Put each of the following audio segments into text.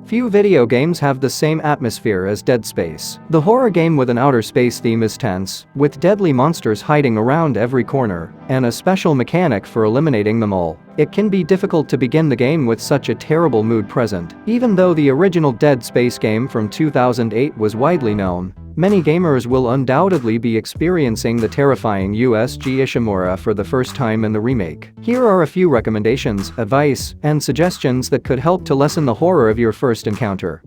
Few video games have the same atmosphere as Dead Space. The horror game with an outer space theme is tense, with deadly monsters hiding around every corner, and a special mechanic for eliminating them all. It can be difficult to begin the game with such a terrible mood present. Even though the original Dead Space game from 2008 was widely known, many gamers will undoubtedly be experiencing the terrifying USG Ishimura for the first time in the remake. Here are a few recommendations, advice, and suggestions that could help to lessen the horror of your first encounter.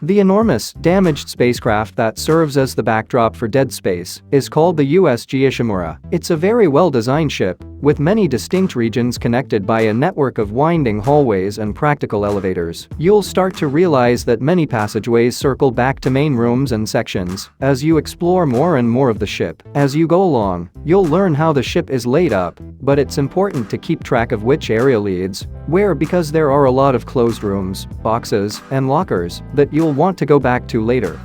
The enormous, damaged spacecraft that serves as the backdrop for Dead Space is called the USG Ishimura. It's a very well-designed ship, with many distinct regions connected by a network of winding hallways and practical elevators. You'll start to realize that many passageways circle back to main rooms and sections as you explore more and more of the ship. As you go along, you'll learn how the ship is laid up, but it's important to keep track of which area leads where, because there are a lot of closed rooms, boxes, and lockers that you'll want to go back to later.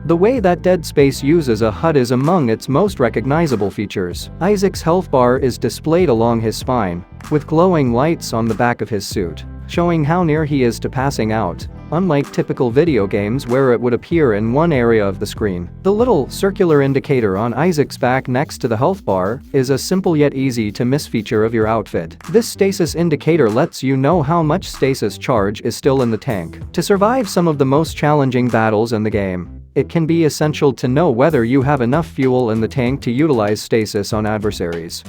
The way that Dead Space uses a HUD is among its most recognizable features. Isaac's health bar is displayed along his spine, with glowing lights on the back of his suit, showing how near he is to passing out, unlike typical video games where it would appear in one area of the screen. The little circular indicator on Isaac's back next to the health bar is a simple yet easy to miss feature of your outfit. This stasis indicator lets you know how much stasis charge is still in the tank. To survive some of the most challenging battles in the game, it can be essential to know whether you have enough fuel in the tank to utilize stasis on adversaries.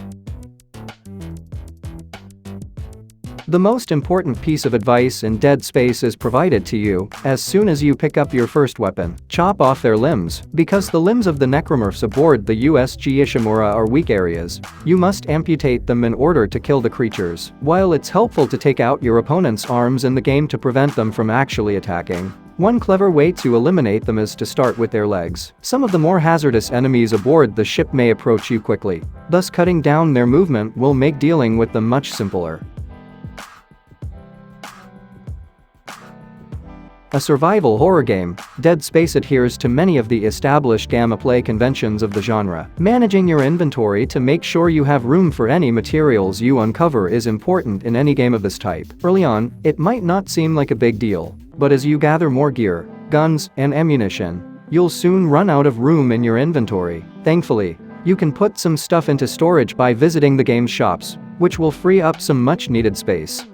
The most important piece of advice in Dead Space is provided to you as soon as you pick up your first weapon. Chop off their limbs. Because the limbs of the necromorphs aboard the USG Ishimura are weak areas, you must amputate them in order to kill the creatures. While it's helpful to take out your opponent's arms in the game to prevent them from actually attacking, one clever way to eliminate them is to start with their legs. Some of the more hazardous enemies aboard the ship may approach you quickly, thus cutting down their movement will make dealing with them much simpler. A survival horror game, Dead Space adheres to many of the established gameplay conventions of the genre. Managing your inventory to make sure you have room for any materials you uncover is important in any game of this type. Early on, it might not seem like a big deal, but as you gather more gear, guns, and ammunition, you'll soon run out of room in your inventory. Thankfully, you can put some stuff into storage by visiting the game's shops, which will free up some much-needed space.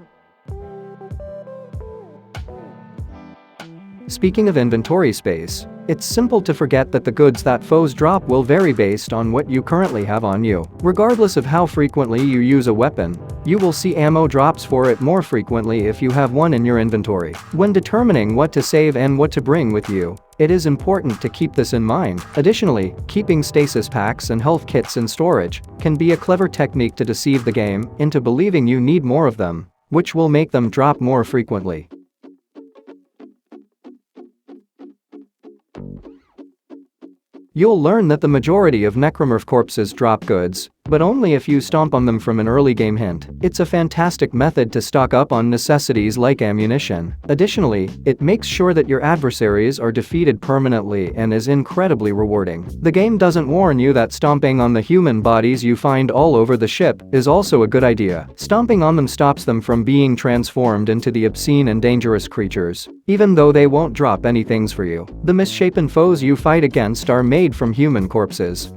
Speaking of inventory space, it's simple to forget that the goods that foes drop will vary based on what you currently have on you. Regardless of how frequently you use a weapon, you will see ammo drops for it more frequently if you have one in your inventory. When determining what to save and what to bring with you, it is important to keep this in mind. Additionally, keeping stasis packs and health kits in storage can be a clever technique to deceive the game into believing you need more of them, which will make them drop more frequently. You'll learn that the majority of necromorph corpses drop goods, but only if you stomp on them from an early game hint. It's a fantastic method to stock up on necessities like ammunition. Additionally, it makes sure that your adversaries are defeated permanently and is incredibly rewarding. The game doesn't warn you that stomping on the human bodies you find all over the ship is also a good idea. Stomping on them stops them from being transformed into the obscene and dangerous creatures, even though they won't drop any things for you. The misshapen foes you fight against are made from human corpses.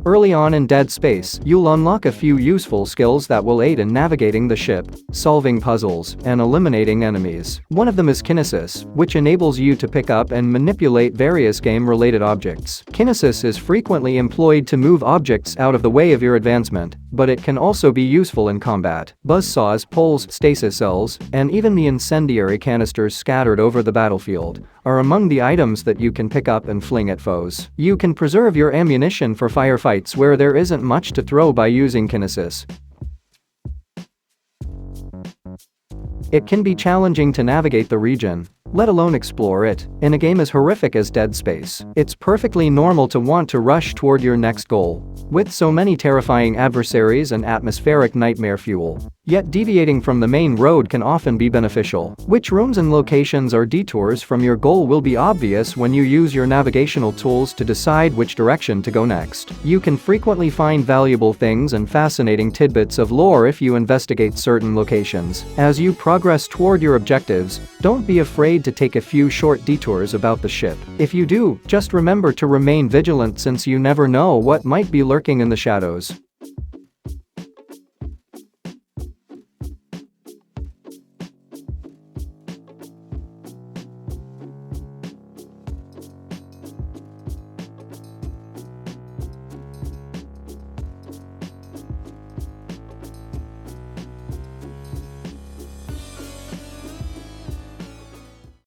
Early on in Dead Space, you'll unlock a few useful skills that will aid in navigating the ship, solving puzzles, and eliminating enemies. One of them is kinesis, which enables you to pick up and manipulate various game-related objects. Kinesis is frequently employed to move objects out of the way of your advancement, but it can also be useful in combat. Buzzsaws, poles, stasis cells, and even the incendiary canisters scattered over the battlefield are among the items that you can pick up and fling at foes. You can preserve your ammunition for firefights where there isn't much to throw by using kinesis. It can be challenging to navigate the region, let alone explore it. In a game as horrific as Dead Space, it's perfectly normal to want to rush toward your next goal. With so many terrifying adversaries and atmospheric nightmare fuel. Yet deviating from the main road can often be beneficial. Which rooms and locations or detours from your goal will be obvious when you use your navigational tools to decide which direction to go next. You can frequently find valuable things and fascinating tidbits of lore if you investigate certain locations. As you progress toward your objectives, don't be afraid to take a few short detours about the ship. If you do, just remember to remain vigilant since you never know what might be lurking in the shadows.